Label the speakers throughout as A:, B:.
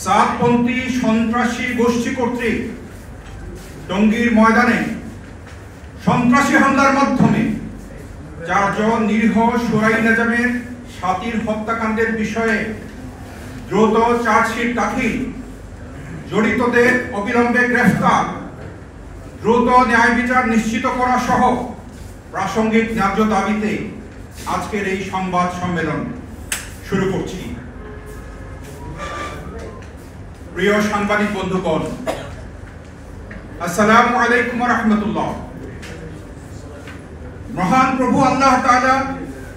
A: সাতপন্থী সন্ত্রাসী গোষ্ঠী কর্তৃক টঙ্গীর ময়দানে সন্ত্রাসী হামলার মাধ্যমে 4 জন নিরীহ সুরাই নেজামের সাতির হত্যাকাণ্ডের বিষয়ে দ্রুত চার্জশিট দাখিল, জড়িতদের অবিলম্বে গ্রেফতার, দ্রুত ন্যায় বিচার নিশ্চিত করা সহ প্রাসঙ্গিক ন্যায্য দাবিতে আজকের এই সংবাদ সম্মেলন শুরু করছি। প্রিয় সাংবাদিক বন্ধুগণ, আসসালামু আলাইকুম ওয়া রাহমাতুল্লাহ। মহান প্রভু আল্লাহ তাআলা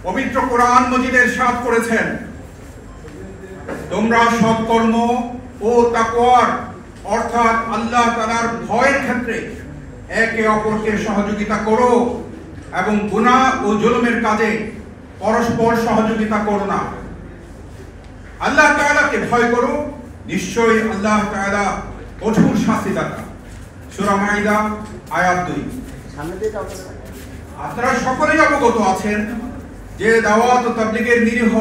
A: পবিত্র কোরআন মজিদে ইরশাদ করেছেন, তোমরা সৎকর্ম ও তাকওয়ার অর্থাৎ আল্লাহ তাআলার ভয়ের ক্ষেত্রে একে অপরকে সহযোগিতা করো এবং গুনাহ ও জুলুমের কাজে পরস্পর সহযোগিতা করো না। আল্লাহ তাআলাকে ভয় করো, নিশ্চয়ই আল্লাহ তাআলা কঠোর শাস্তিদাতা। সূরা মাইদা আয়াত 2। আপনারা সকলেই অবগত আছেন যে দাওয়াত ও তাবলীগের নিরীহ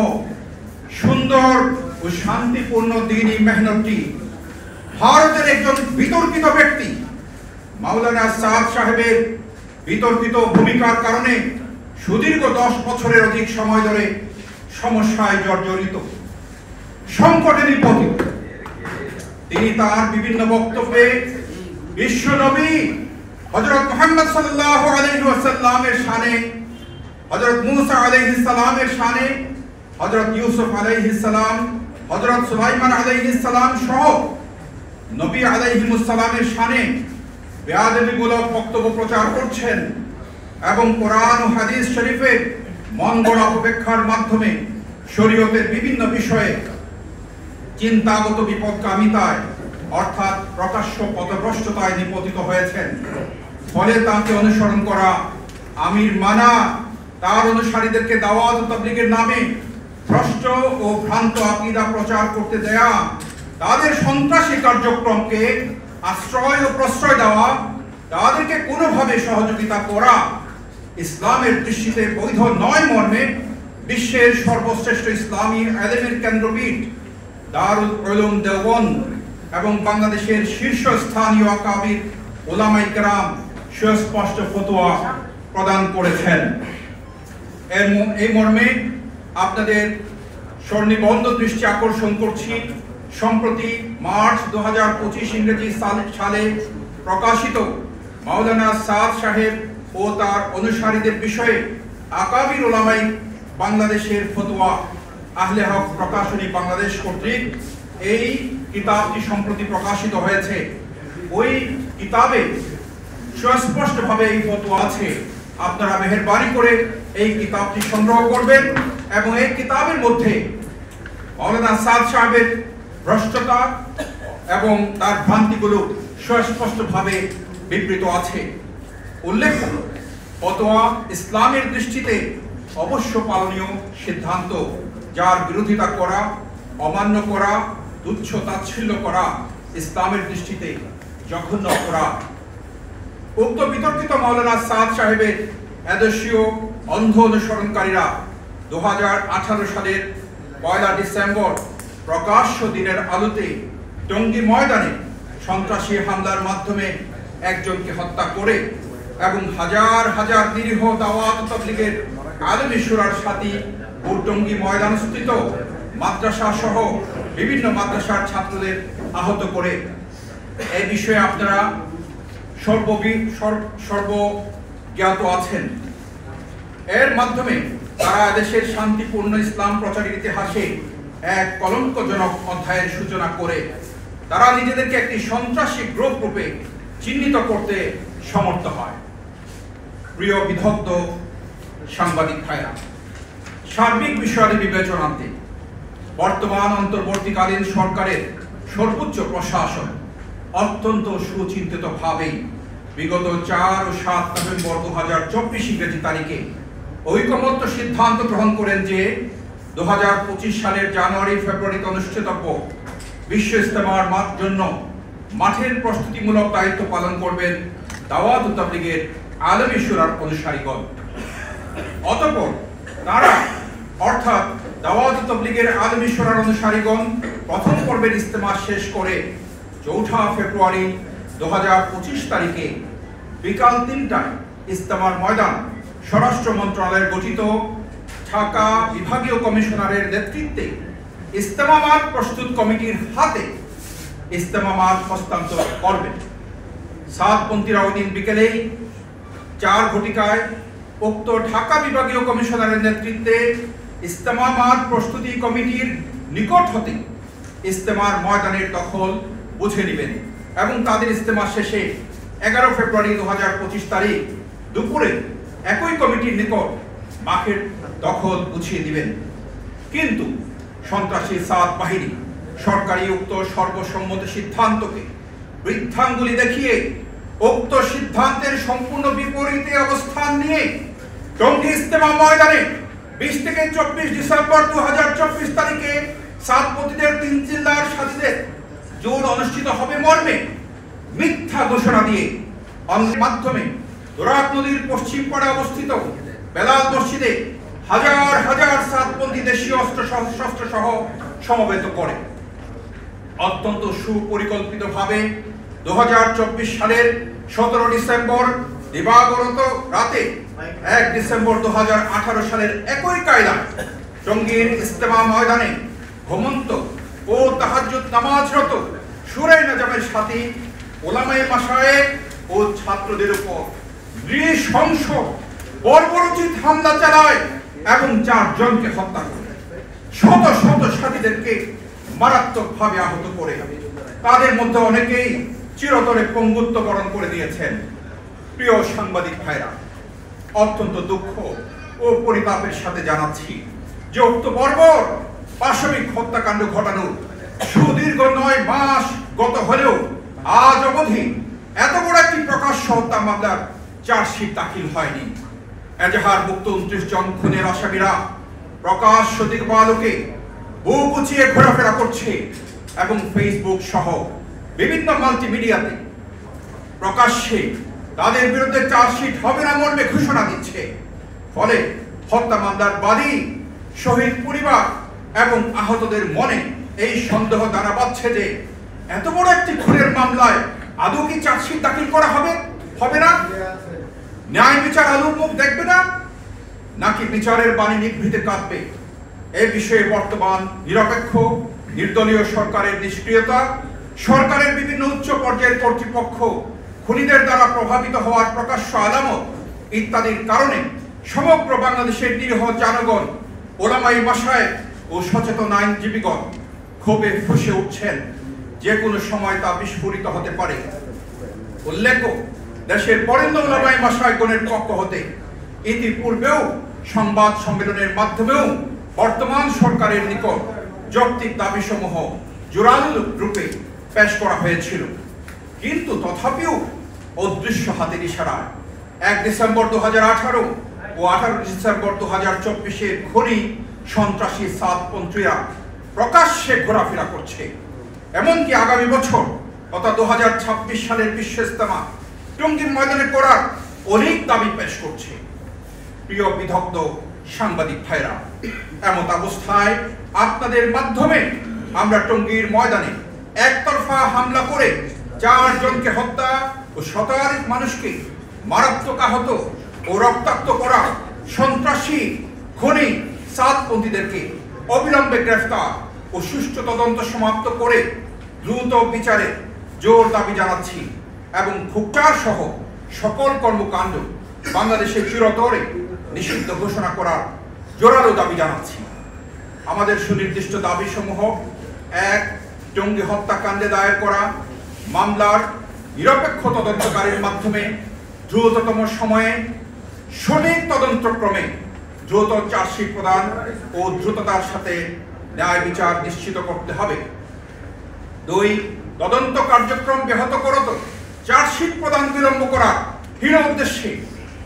A: সুন্দর ও শান্তিপূর্ণ দ্বীনি মেহনতটি ভারতের একজন বিতর্কিত ব্যক্তি মাওলানা সাদ সাহেবের বিতর্কিত ভূমিকার কারণে সুদীর্ঘ 10 বছরের অধিক সময় ধরে সমস্যায় জর্জরিত, সংকটে নিপতিত। তিনি তার বিভিন্ন বক্তব্যে বিশ্ব নবী হযরত মুহাম্মদ সাল্লাল্লাহু আলাইহি ওয়াসাল্লামের শানে, হযরত মুসা আলাইহিস সালামের শানে, হযরত ইউসুফ আলাইহিস সালাম, হযরত সুলাইমান আলাইহিস সালাম সহ নবী আলাইহিস সালামের শানে বেয়াদবিমূলক বক্তব্য প্রচার করছেন এবং কোরআন ও হাদিস শরীফের মন গড়া অপব্যাখ্যার মাধ্যমে শরীয়তের বিভিন্ন বিষয়ে চিন্তাগত বিপদগামিতায় অর্থাৎ প্রকাশ্য পথভ্রষ্টতায় নিপতিত হয়েছেন। ফলে তাকে অনুসরণ করা, আমির মানা, তার অনুসারীদেরকে দাওয়াত ও তাবলীগের নামে ভ্রষ্ট ও ভ্রান্ত আকীদা প্রচার করতে দেয়া, তাদের সন্ত্রাসী কার্যক্রমকে আশ্রয় ও প্রশ্রয় দেওয়া, তাদেরকে কোনোভাবে সহযোগিতা করা ইসলামের দৃষ্টিতে বৈধ নয় মর্মে বিশ্বের সর্বশ্রেষ্ঠ ইসলামী ইলমের কেন্দ্রবিদ দারুল উলুম দেওবন্দ এবং বাংলাদেশের শীর্ষস্থানীয় আকাবির উলামায়ে কেরাম সুস্পষ্ট ফতোয়া প্রদান করেছেন। এই মর্মে আপনাদের সন্নিবন্ধ দৃষ্টি আকর্ষণ করছি সম্প্রতি মার্চ 2025 ইংরেজি সালে প্রকাশিত মাওলানা সাদ সাহেব ও তার অনুসারীদের বিষয়ে আকাবির উলামায়ে বাংলাদেশের ফতোয়া আহলে হক প্রকাশনী বাংলাদেশ কর্তৃক এই কিতাবটি সম্প্রতি প্রকাশিত হয়েছে। ওই কিতাবে সুস্পষ্টভাবে এই ফতোয়া আছে। আপনারা মেহেরবানি করে এই কিতাবটি সংগ্রহ করবেন এবং এই কিতাবের মধ্যে মাওলানা সাদ সাহেবের ভ্রষ্টতা এবং তার ভ্রান্তিগুলো সুস্পষ্টভাবে বিবৃত আছে। উল্লেখ্য, ফতোয়া ইসলামের দৃষ্টিতে অবশ্য পালনীয় সিদ্ধান্ত, যার বিরোধিতা করা, অমান্য করা, তুচ্ছ তাচ্ছিল্য করা ইসলামের দৃষ্টিতে জঘন্য অপরাধ। উক্ত বিতর্কিত মাওলানা সাদ সাহেবের এদেশীয় অন্ধ অনুসরণকারীরা 2018 সালের 1 ডিসেম্বর প্রকাশ্য দিনের আলোতে টঙ্গী ময়দানে সন্ত্রাসী হামলার মাধ্যমে একজনকে হত্যা করে এবং হাজার হাজার নিরীহ দাওয়াত তাবলীগের আলেমী শুরার সাথী টঙ্গী ময়দানস্থিত মাদ্রাসা সহ বিভিন্ন মাদ্রাসার ছাত্রদের আহত করে। এই বিষয়ে আপনারা সর্বজ্ঞাত আছেন। এর মাধ্যমে তারা দেশের শান্তিপূর্ণ ইসলাম প্রচারের ইতিহাসে এক কলঙ্কজনক অধ্যায়ের সূচনা করে তারা নিজেদেরকে একটি সন্ত্রাসী গ্রুপ রূপে চিহ্নিত করতে সমর্থ হয়। প্রিয় বিদগ্ধ সাংবাদিক ভাইরা, সার্বিক বিষয়াদি বিবেচনাতে বর্তমান অন্তর্বর্তীকালীন সরকারের সর্বোচ্চ প্রশাসন অত্যন্ত সুচিন্তিতভাবেই বিগত 4 ও 7 নভেম্বর 2024 ইংরেজি তারিখে ঐকমত্য সিদ্ধান্ত গ্রহণ করেন যে 2025 সালের জানুয়ারি ফেব্রুয়ারিতে অনুষ্ঠিতব্য বিশ্ব ইজতেমার জন্য মাঠের প্রস্তুতিমূলক দায়িত্ব পালন করবেন দাওয়াত ও তাবলীগের আলেমী শুরার অনুসারীগণ। অতঃপর তারা অর্থাৎ দাওয়াত ও তাবলীগের আলেমী শুরার অনুসারীগণ প্রথম পর্বের ইজতেমা শেষ করে ৪ ফেব্রুয়ারি ২০২৫ তারিখে বিকাল ৩টায় ইজতেমার ময়দান স্বরাষ্ট্র মন্ত্রণালয়ের গঠিত ঢাকা বিভাগীয় কমিশনারের নেতৃত্বে ইজতেমা মাঠ প্রস্তুত কমিটির হাতে ইজতেমা মাঠ হস্তান্তর করবেন। সাতপন্থীরা ওই দিন বিকেলেই ৪ ঘটিকায় উক্ত ঢাকা বিভাগীয় কমিশনারের নেতৃত্বে ইজতেমা মাঠ প্রস্তুতি কমিটির নিকট হতে ইজতেমার ময়দানের দখল বুঝে নেবেন এবং তাদের ইজতেমা শেষে ১১ ফেব্রুয়ারি ২০২৫ তারিখ দুপুরে একই কমিটির নিকট মাঠের দখল বুঝিয়ে দিবেন। কিন্তু সন্ত্রাসী সাত বাহিনী সরকারি উক্ত সর্বসম্মত সিদ্ধান্তকে বৃদ্ধাঙ্গুলি দেখিয়ে উক্ত সিদ্ধান্তের সম্পূর্ণ বিপরীতে অবস্থান নিয়ে টঙ্গী ইজতেমা ময়দানে ২০ থেকে ২৪ ডিসেম্বর ২০২৪ তারিখে সাতপন্থীদের ৩ জিল্লার সাথীদের জোর অনুষ্ঠিত হবে মর্মে মিথ্যা ঘোষণা দিয়ে অনলাইনের মাধ্যমে দোরাক নদীর পশ্চিম পাড়ে অবস্থিত বেলাল মসজিদে হাজার হাজার সাতপন্থী দেশীয় অস্ত্র সহ সমবেত করে অত্যন্ত সুপরিকল্পিতভাবে ২০২৪ সালের ১৭ ডিসেম্বর দিবাগত রাতে ১ ডিসেম্বর ২০১৮ সালের একই কায়দায় টঙ্গীর ইজতেমা ময়দানে ঘুমন্ত ও তাহাজ্জুদ নামাজরত সূরা নাজমের সাথে ওলামায়ে মাশায়েখ ও ছাত্রদের উপর নৃশংস বর্বরোচিত হামলা চালায় এবং ৪ জনকে হত্যা করে শত শত সাথীদেরকে মারাত্মকভাবে আহত করে তাদের মধ্যে অনেকেই চিরতরে পঙ্গুত্ব বরণ করে দিয়েছেন। প্রিয় সাংবাদিক ভাইরা, অত্যন্ত দুঃখ ও পরিতাপের সাথে জানাচ্ছি যে উক্ত বর্বর পাশবিক হত্যাকাণ্ড ঘটানোর সুদীর্ঘ ৯ মাস গত হলেও আজ অবধি এত বড় একটি প্রকাশ্য হত্যা মামলার চার্জশিট দাখিল হয়নি। এজাহার মুক্ত ২৯ জন খুনের আসামিরা প্রকাশ্য দিবালোকে বুক উঁচিয়ে ঘোরাফেরা করছে এবং ফেসবুক সহ বিভিন্ন মাল্টিমিডিয়াতে প্রকাশ্যে তাদের বিরুদ্ধে চার্জশিট হবে না মর্মে ঘোষণা দিচ্ছে। ফলে হত্যা মামলার বাদী, শহীদ পরিবার এবং আহতদের মনে এই সন্দেহ দানা বাঁধছে যে এত বড় একটি খুনের মামলায় আদৌ কি চার্জশিট দাখিল করা হবে না? ন্যায় বিচার আলোর মুখ দেখবে না, নাকি বিচারের বাণী নিভৃতে কাঁদবে? এ বিষয়ে বর্তমান নিরপেক্ষ নির্দলীয় সরকারের নিষ্ক্রিয়তা, সরকারের বিভিন্ন উচ্চ পর্যায়ের কর্তৃপক্ষ খুনিদের দ্বারা প্রভাবিত হওয়ার প্রকাশ্য আলামত ইত্যাদির কারণে সমগ্র বাংলাদেশের নিরীহ জনগণ, ওলামায়ে মাশায়েখ ও সচেতন আইনজীবীগণ ক্ষোভে ফুঁসে উঠছেন। যে কোনো সময় তা বিস্ফোরিত হতে পারে। উল্লেখ্য, দেশের বরেণ্য ওলামায়ে মাশায়েখগণের পক্ষ হতে ইতিপূর্বেও সংবাদ সম্মেলনের মাধ্যমেও বর্তমান সরকারের নিকট যৌক্তিক দাবিসমূহ জোরালো রূপে পেশ করা হয়েছিল, কিন্তু তথাপিও অদৃশ্য হাতের ইশারায় ১ ডিসেম্বর ২০১৮ ও ১৮ ডিসেম্বর ২০২৪ খুনি সন্ত্রাসী সাতপন্থীরা প্রকাশ্যে ঘোরাফেরা করছে। এমনকি আগামী বছর অর্থাৎ ২০২৬ সালের বিশ্ব ইজতেমা টঙ্গীর ময়দানে করার অনেক দাবি পেশ করছে। প্রিয় বিদগ্ধ সাংবাদিক ভাইরা, এমত অবস্থায় আপনাদের মাধ্যমে আমরা টঙ্গীর ময়দানে একতরফা হামলা করে ৪ জনকে হত্যা ও শতাধিক মানুষকে মারাত্মক আহত ও রক্তাক্ত করা সন্ত্রাসী খুনি সাতপন্থীদেরকে অবিলম্বে গ্রেফতার ও সুষ্ঠু তদন্ত সমাপ্ত করে দ্রুত বিচারে জোর দাবি জানাচ্ছি এবং খুবচার সহ সকল কর্মকাণ্ড বাংলাদেশে চিরতরে নিষিদ্ধ ঘোষণা করার জোরালো দাবি জানাচ্ছি। আমাদের সুনির্দিষ্ট দাবিসমূহ: ১. টঙ্গী হত্যাকাণ্ডে দায়ের করা মামলার নিরপেক্ষ তদন্তকারীর মাধ্যমে দ্রুততম সময়ে সঠিক তদন্তক্রমে দ্রুত চার্জশিট প্রদান ও দ্রুততার সাথে ন্যায় বিচার নিশ্চিত করতে হবে। ২. তদন্ত কার্যক্রম ব্যাহত করত চার্জশিট প্রদান বিলম্ব করার হীন উদ্দেশ্যে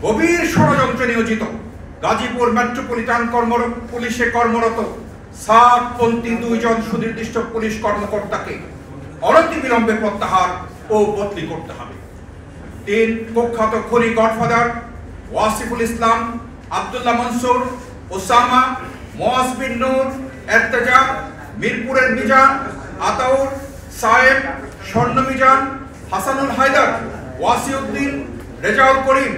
A: গভীর ষড়যন্ত্রে নিয়োজিত গাজীপুর মেট্রোপলিটন পুলিশে কর্মরত সাতপন্থী ২ জন সুনির্দিষ্ট পুলিশ কর্মকর্তাকে অনতিবিলম্বে প্রত্যাহার ও বদলি করতে হবে। ৩. কুখ্যাত খুনি গডফাদার ওয়াসিফুল ইসলাম, আব্দুল্লাহ মনসুর, ওসামা, মুয়াজ বিন নূর, এরতেজা, মিরপুরের মিজান আতাউর, সায়েব, স্বর্ণমিজান, হাসানুল হায়দার, ওয়াসিউদ্দিন, রেজাউল করিম,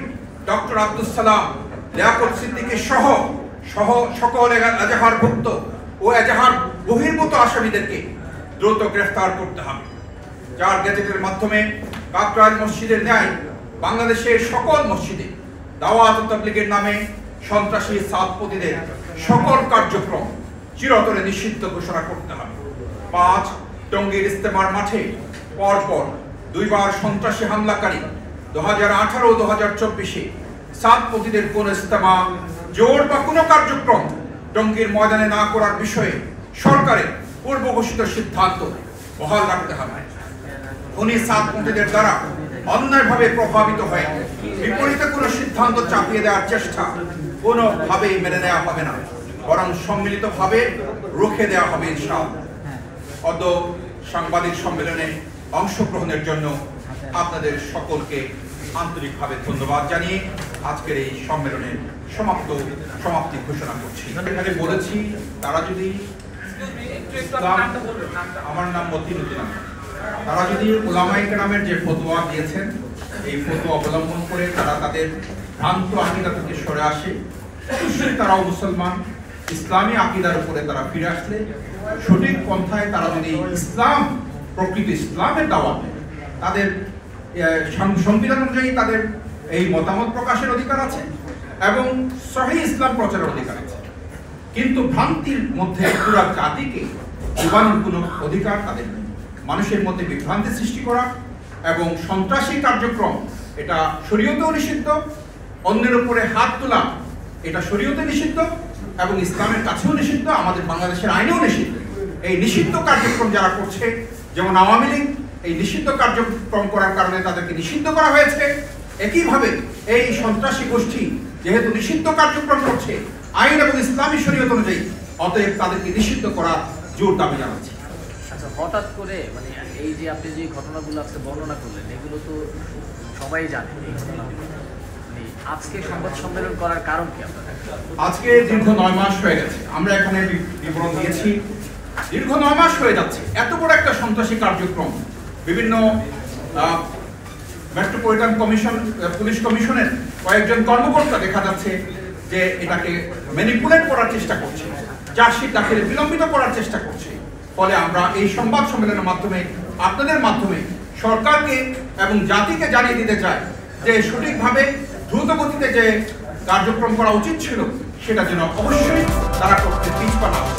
A: ডক্টর আব্দুল সালাম, লিয়াকত সিদ্দিকী সহ সকল এজাহারভুক্ত ও এজাহার বহির্ভূত আসামিদেরকে দ্রুত গ্রেফতার করতে হবে, যার গেজেটের মাধ্যমে কাকরাইল মসজিদের ন্যায় বাংলাদেশের সকল মসজিদে দাওয়াত ও তাবলীগের নামে সন্ত্রাসী সাতপতিদের সকল কার্যক্রম চিরতরে নিষিদ্ধ ঘোষণা করতে হবে। 5, টঙ্গীর ইস্তেমার মাঠে পরপর দুইবার সন্ত্রাসী হামলাকারী 2018 ও 2024-এ সাতপতিদের কোন ইস্তেমা, জোর বা কোনো কার্যক্রম টঙ্গীর ময়দানে না করার বিষয়ে সরকারের পূর্ব ঘোষিত সিদ্ধান্ত বহাল রাখতে হবে। উনি সাতপতিদের দ্বারা অন্যায়ভাবে প্রভাবিত হয়ে বিপরীতে কোনো সিদ্ধান্ত চাপিয়ে দেওয়ার চেষ্টা কোনোভাবেই মেনে নেওয়া হবে না, বরং সম্মিলিতভাবে রুখে দেওয়া হবে ইনশাআল্লাহ। অদ্য সাংবাদিক সম্মেলনে অংশগ্রহণের জন্য আপনাদের সকলকে আন্তরিকভাবে ধন্যবাদ জানিয়ে আজকের এই সম্মেলনের সমাপ্তি ঘোষণা করছি। এখানে বলেছি তারা যদি আমার নাম মতিনুদ্দিন, তারা যদি উলামায়ে কেরামের যে ফতোয়া দিয়েছেন এই ফতোয়া অবলম্বন করে তারা তাদের ভ্রান্ত আকীদা থেকে সরে আসে, অবশ্যই তারাও মুসলমান, ইসলামী আকীদার উপরে তারা ফিরে আসলে সঠিক পন্থায় তারা যদি ইসলাম, প্রকৃত ইসলামের দাওয়াত, তাদের সংবিধান অনুযায়ী তাদের এই মতামত প্রকাশের অধিকার আছে এবং সহিহ ইসলাম প্রচারের অধিকার আছে, কিন্তু ভ্রান্তির মধ্যে পুরো জাতিকে ডুবানোর কোনো অধিকার তাদের নেই। মানুষের মধ্যে বিভ্রান্তি সৃষ্টি করা এবং সন্ত্রাসী কার্যক্রম এটা শরীয়তেও নিষিদ্ধ, অন্যের উপরে হাত তোলা এটা শরীয়তে নিষিদ্ধ এবং ইসলামের কাছেও নিষিদ্ধ, আমাদের বাংলাদেশের আইনেও নিষিদ্ধ। এই নিষিদ্ধ কার্যক্রম যারা করছে, যেমন আওয়ামী লীগ এই নিষিদ্ধ কার্যক্রম করার কারণে তাদেরকে নিষিদ্ধ করা হয়েছে, একইভাবে এই সন্ত্রাসী গোষ্ঠী যেহেতু নিষিদ্ধ কার্যক্রম করছে আইন এবং ইসলামী শরীয়ত অনুযায়ী, অতএব তাদেরকে নিষিদ্ধ করার জোর দাবি জানাচ্ছি।
B: আচ্ছা, হঠাৎ করে মানে এই যে আপনি যে ঘটনাগুলো আজকে বর্ণনা করলেন এগুলো তো সবাই জানে, এই ঘটনাগুলো আজকে সংবাদ সম্মেলন করার কারণ কি আপনাদের?
A: আজকে দীর্ঘ 9 মাস হয়ে গেছে, আমরা এখানে বিবরণ দিয়েছি, দীর্ঘ 9 মাস হয়ে যাচ্ছে এত বড় একটা সন্ত্রাসী কার্যক্রম বিভিন্ন মেট্রোপলিটন কমিশন, পুলিশ কমিশনের কয়েকজন কর্মকর্তা দেখা যাচ্ছে যে এটাকে ম্যানিপুলেট করার চেষ্টা করছে, চার্জশিট দাখিলে বিলম্বিত করার চেষ্টা করছে। ফলে আমরা এই সংবাদ সম্মেলনের মাধ্যমে আপনাদের মাধ্যমে সরকারকে এবং জাতিকে জানিয়ে দিতে চাই যে সঠিকভাবে দ্রুত গতিতে যে কার্যক্রম করা উচিত ছিল সেটা যেন অবশ্যই তারা করতে পিছপা না হয়।